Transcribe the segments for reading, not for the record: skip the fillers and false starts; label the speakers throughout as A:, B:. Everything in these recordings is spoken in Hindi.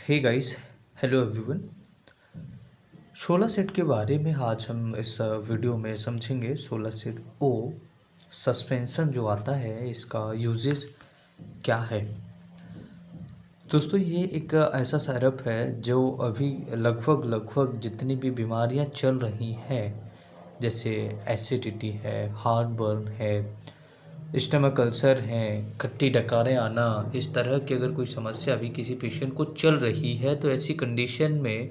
A: हे guys, hello everyone. Solar set के बारे में आज हम इस वीडियो में समझेंगे। सोलर सेट ओ सस्पेंशन जो आता है, इसका यूजेस क्या है। दोस्तों, ये एक ऐसा सिरप है जो अभी लगभग जितनी भी बीमारियां चल रही हैं, जैसे एसिडिटी है, हार्ट बर्न है, स्टमक अल्सर है, खट्टी डकारें आना, इस तरह की अगर कोई समस्या अभी किसी पेशेंट को चल रही है तो ऐसी कंडीशन में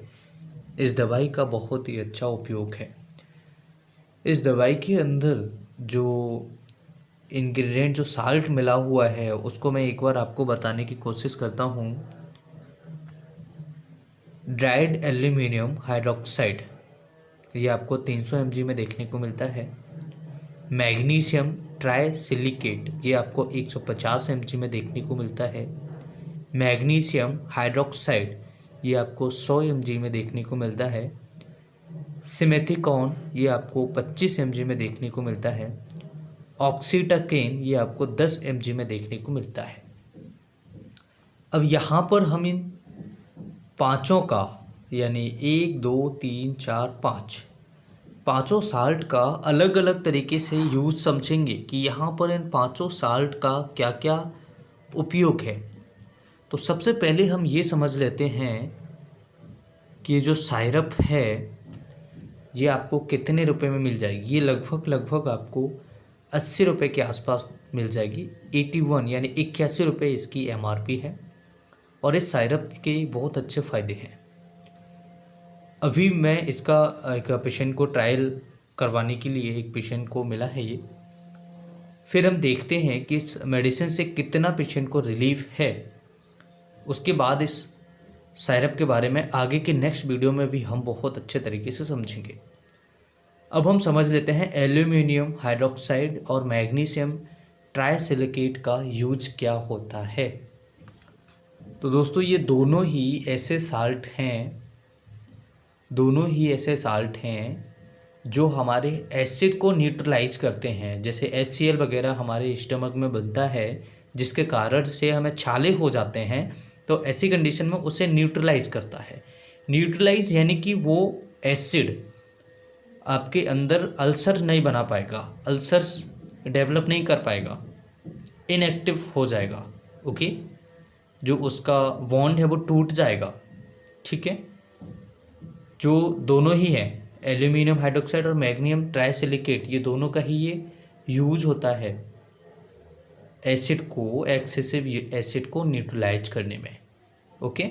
A: इस दवाई का बहुत ही अच्छा उपयोग है। इस दवाई के अंदर जो इंग्रेडिएंट, जो साल्ट मिला हुआ है, उसको मैं एक बार आपको बताने की कोशिश करता हूँ। ड्राइड एल्यूमिनियम हाइड्रोक्साइड, ये आपको 300 mg में देखने को मिलता है। मैग्नीशियम ट्राइसिलिकेट, ये आपको 150 mg में देखने को मिलता है। मैग्नीशियम हाइड्रोक्साइड, ये आपको 100 mg में देखने को मिलता है। सिमेथिकॉन, ये आपको 25 mg में देखने को मिलता है। ऑक्सीटाकेन, ये आपको 10 mg में देखने को मिलता है। अब यहाँ पर हम इन पाँचों का, यानी 1 2 3 4 5 पाँचों साल्ट का अलग अलग तरीके से यूज समझेंगे कि यहाँ पर इन पाँचों साल्ट का क्या क्या उपयोग है। तो सबसे पहले हम ये समझ लेते हैं कि ये जो साइरप है ये आपको कितने रुपए में मिल जाएगी। ये लगभग आपको 80 रुपये के आसपास मिल जाएगी। 81 यानी 81 रुपये इसकी MRP है। और इस साइरप के बहुत अच्छे फ़ायदे हैं। अभी मैं इसका एक पेशेंट को ट्रायल करवाने के लिए एक पेशेंट को मिला है ये। फिर हम देखते हैं कि इस मेडिसिन से कितना पेशेंट को रिलीफ है। उसके बाद इस साइरप के बारे में आगे के नेक्स्ट वीडियो में भी हम बहुत अच्छे तरीके से समझेंगे। अब हम समझ लेते हैं एल्यूमिनियम हाइड्रोक्साइड और मैग्नीशियम ट्राइसिलिकेट का यूज क्या होता है। तो दोस्तों, ये दोनों ही ऐसे साल्ट हैं जो हमारे एसिड को न्यूट्रलाइज करते हैं। जैसे HCl वगैरह हमारे स्टमक में बनता है, जिसके कारण से हमें छाले हो जाते हैं, तो ऐसी कंडीशन में उसे न्यूट्रलाइज करता है। न्यूट्रलाइज यानी कि वो एसिड आपके अंदर अल्सर नहीं बना पाएगा, अल्सर्स डेवलप नहीं कर पाएगा, इनएक्टिव हो जाएगा। ओके, जो उसका बॉन्ड है वो टूट जाएगा। ठीक है, जो दोनों ही है, एल्यूमिनियम हाइड्रोक्साइड और मैग्नीशियम ट्राइसिलिकेट, ये दोनों का ही ये यूज होता है एक्सेसिव एसिड को न्यूट्रलाइज करने में। ओके,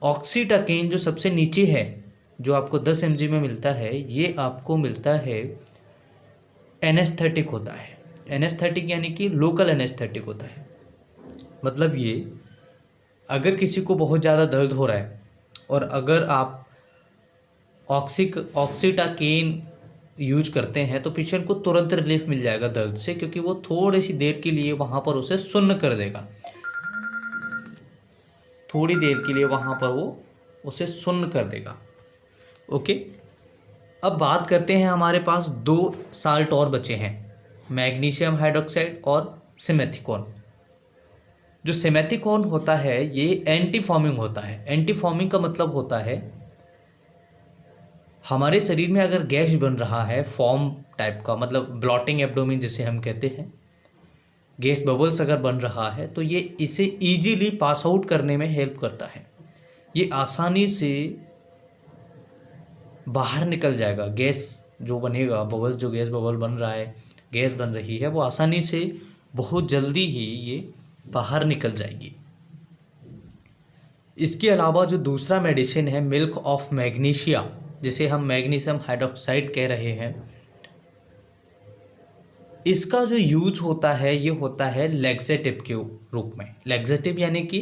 A: ऑक्सीटाकेन जो सबसे नीचे है, जो आपको 10 mg में मिलता है, ये आपको मिलता है, एनेस्थेटिक होता है। एनेस्थेटिक यानी कि लोकल एनेस्थेटिक होता है। मतलब ये, अगर किसी को बहुत ज़्यादा दर्द हो रहा है और अगर आप ऑक्सीटाकेन यूज करते हैं तो पेशेंट को तुरंत रिलीफ मिल जाएगा दर्द से, क्योंकि वो थोड़ी सी देर के लिए वहाँ पर उसे सुन्न कर देगा। थोड़ी देर के लिए वहाँ पर वो उसे सुन्न कर देगा। ओके, अब बात करते हैं, हमारे पास 2 साल्ट और बचे हैं, मैग्नीशियम हाइड्रोक्साइड और सिमेथिकॉन। जो सिमेथिकॉन होता है ये एंटी फॉर्मिंग होता है। एंटी फॉर्मिंग का मतलब होता है, हमारे शरीर में अगर गैस बन रहा है फॉर्म टाइप का, मतलब ब्लॉटिंग एब्डोमेन जिसे हम कहते हैं, गैस बबल्स अगर बन रहा है, तो ये इसे इजीली पास आउट करने में हेल्प करता है। ये आसानी से बाहर निकल जाएगा। गैस जो बनेगा, बबल्स, जो गैस बबल बन रहा है, गैस बन रही है, वो आसानी से बहुत जल्दी ही ये बाहर निकल जाएगी। इसके अलावा जो दूसरा मेडिसिन है, मिल्क ऑफ मैग्नीशिया, जिसे हम मैग्नीशियम हाइड्रोक्साइड कह रहे हैं, इसका जो यूज होता है ये होता है लैक्सेटिव के रूप में। लैक्सेटिव यानी कि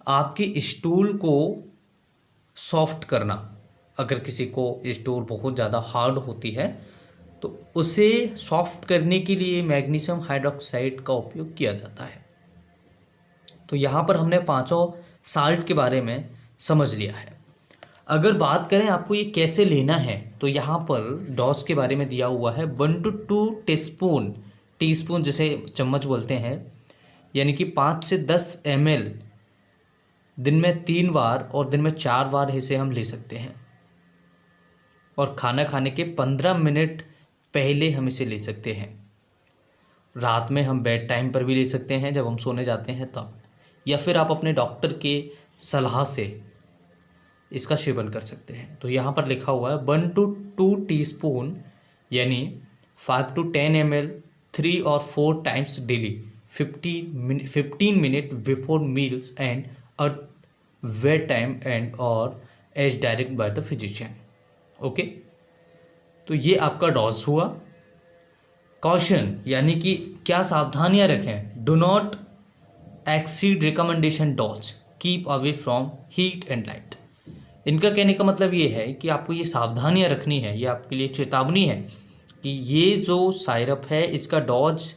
A: आपकी स्टूल को सॉफ्ट करना। अगर किसी को स्टूल बहुत ज़्यादा हार्ड होती है तो उसे सॉफ्ट करने के लिए मैग्नीशियम हाइड्रोक्साइड का उपयोग किया जाता है। तो यहाँ पर हमने पांचों साल्ट के बारे में समझ लिया है। अगर बात करें आपको ये कैसे लेना है, तो यहाँ पर डोज के बारे में दिया हुआ है 1 to 2 टीस्पून जिसे चम्मच बोलते हैं, यानी कि 5 से 10 ml दिन में 3 बार और दिन में 4 बार इसे हम ले सकते हैं। और खाना खाने के 15 मिनट पहले हम इसे ले सकते हैं। रात में हम बेड टाइम पर भी ले सकते हैं, जब हम सोने जाते हैं तब, या फिर आप अपने डॉक्टर के सलाह से इसका सेवन कर सकते हैं। तो यहाँ पर लिखा हुआ है 1 to 2 टीस्पून यानी 5 to 10 ml 3 or 4 times daily 15 minute before meals and at bed time and or as directed by the physician। Okay, तो ये आपका डोज हुआ। कॉशन यानी कि क्या सावधानियां रखें। Do not exceed recommendation dose, keep away from heat and light. इनका कहने का मतलब ये है कि आपको ये सावधानियां रखनी है, ये आपके लिए चेतावनी है कि ये जो साइरप है इसका डोज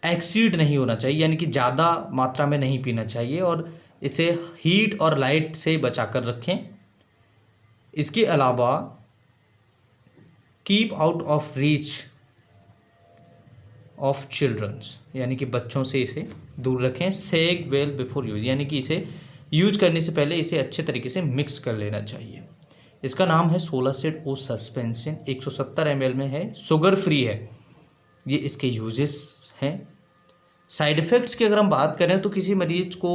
A: एक्सीड नहीं होना चाहिए, यानी कि ज़्यादा मात्रा में नहीं पीना चाहिए, और इसे हीट और लाइट से बचा कर रखें। इसके अलावा keep out of reach of childrens, यानी कि बच्चों से इसे दूर रखें। सेक वेल बिफोर यूज, यानी कि इसे यूज करने से पहले इसे अच्छे तरीके से मिक्स कर लेना चाहिए। इसका नाम है सोलासिड ओ सस्पेंशन, 170 ml में है, शुगर फ्री है। ये इसके यूजेस हैं। साइड इफ़ेक्ट्स की अगर हम बात करें तो किसी मरीज को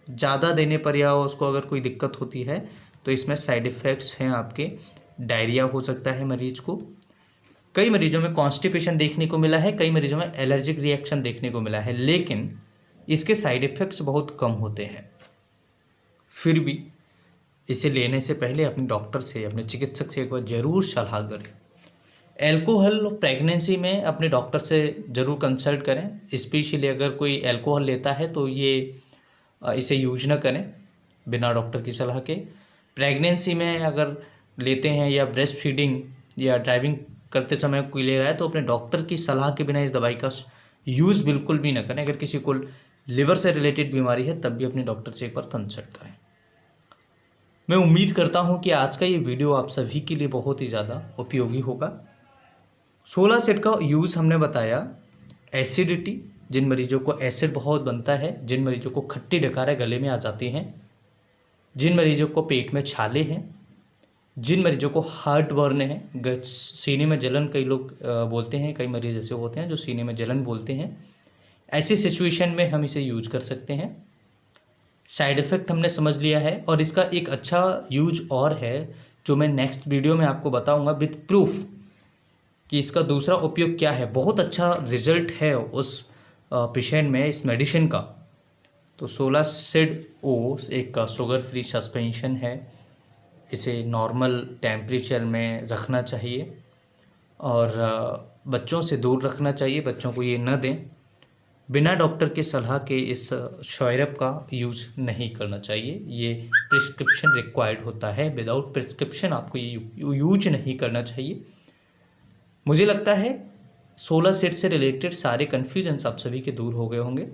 A: ज़्यादा देने पर या उसको अगर कोई दिक्कत होती है तो इसमें साइड इफ़ेक्ट्स हैं आपके। डायरिया हो सकता है मरीज को, कई मरीजों में कॉन्स्टिपेशन देखने को मिला है, कई मरीजों में एलर्जिक रिएक्शन देखने को मिला है, लेकिन इसके साइड इफ़ेक्ट्स बहुत कम होते हैं। फिर भी इसे लेने से पहले अपने डॉक्टर से, अपने चिकित्सक से एक बार ज़रूर सलाह करें। एल्कोहल प्रेगनेंसी में अपने डॉक्टर से ज़रूर कंसल्ट करें। स्पेशली अगर कोई एल्कोहल लेता है तो ये इसे यूज ना करें बिना डॉक्टर की सलाह के। प्रेगनेंसी में अगर लेते हैं या ब्रेस्ट फीडिंग या ड्राइविंग करते समय कोई ले रहा है तो अपने डॉक्टर की सलाह के बिना इस दवाई का यूज़ बिल्कुल भी ना करें। अगर किसी को लिवर से रिलेटेड बीमारी है तब भी अपने डॉक्टर से एक बार कंसल्ट करें। मैं उम्मीद करता हूं कि आज का ये वीडियो आप सभी के लिए बहुत ही ज़्यादा उपयोगी होगा। सोलासिड का यूज़ हमने बताया। एसिडिटी, जिन मरीजों को एसिड बहुत बनता है, जिन मरीजों को खट्टी डकारें गले में आ जाती हैं, जिन मरीजों को पेट में छाले हैं, जिन मरीजों को हार्ट बर्न है, सीने में जलन, कई लोग बोलते हैं, कई मरीज ऐसे होते हैं जो सीने में जलन बोलते हैं, ऐसी सिचुएशन में हम इसे यूज कर सकते हैं। साइड इफ़ेक्ट हमने समझ लिया है, और इसका एक अच्छा यूज और है जो मैं नेक्स्ट वीडियो में आपको बताऊंगा विथ प्रूफ कि इसका दूसरा उपयोग क्या है। बहुत अच्छा रिजल्ट है उस पेशेंट में इस मेडिसिन का। तो सोलासिड ओ एक शुगर फ्री सस्पेंशन है। इसे नॉर्मल टेम्परेचर में रखना चाहिए और बच्चों से दूर रखना चाहिए, बच्चों को ये न दें। बिना डॉक्टर की सलाह के इस सिरप का यूज नहीं करना चाहिए। ये प्रिस्क्रिप्शन रिक्वायर्ड होता है, विदाउट प्रिस्क्रिप्शन आपको ये यूज नहीं करना चाहिए। मुझे लगता है सोलासिड से रिलेटेड सारे कन्फ्यूजन्स आप सभी के दूर हो गए होंगे,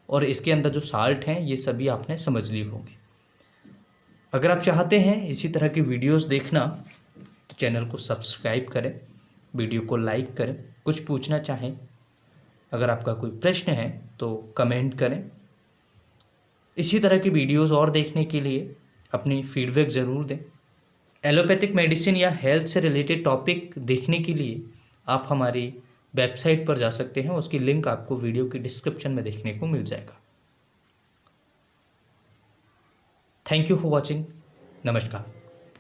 A: और इसके अंदर जो साल्ट हैं ये सभी आपने समझ लिए होंगे। अगर आप चाहते हैं इसी तरह की वीडियोस देखना तो चैनल को सब्सक्राइब करें, वीडियो को लाइक करें। कुछ पूछना चाहें, अगर आपका कोई प्रश्न है तो कमेंट करें। इसी तरह की वीडियोस और देखने के लिए अपनी फीडबैक ज़रूर दें। एलोपैथिक मेडिसिन या हेल्थ से रिलेटेड टॉपिक देखने के लिए आप हमारी वेबसाइट पर जा सकते हैं, उसकी लिंक आपको वीडियो की डिस्क्रिप्शन में देखने को मिल जाएगा। Thank you for watching. नमस्कार।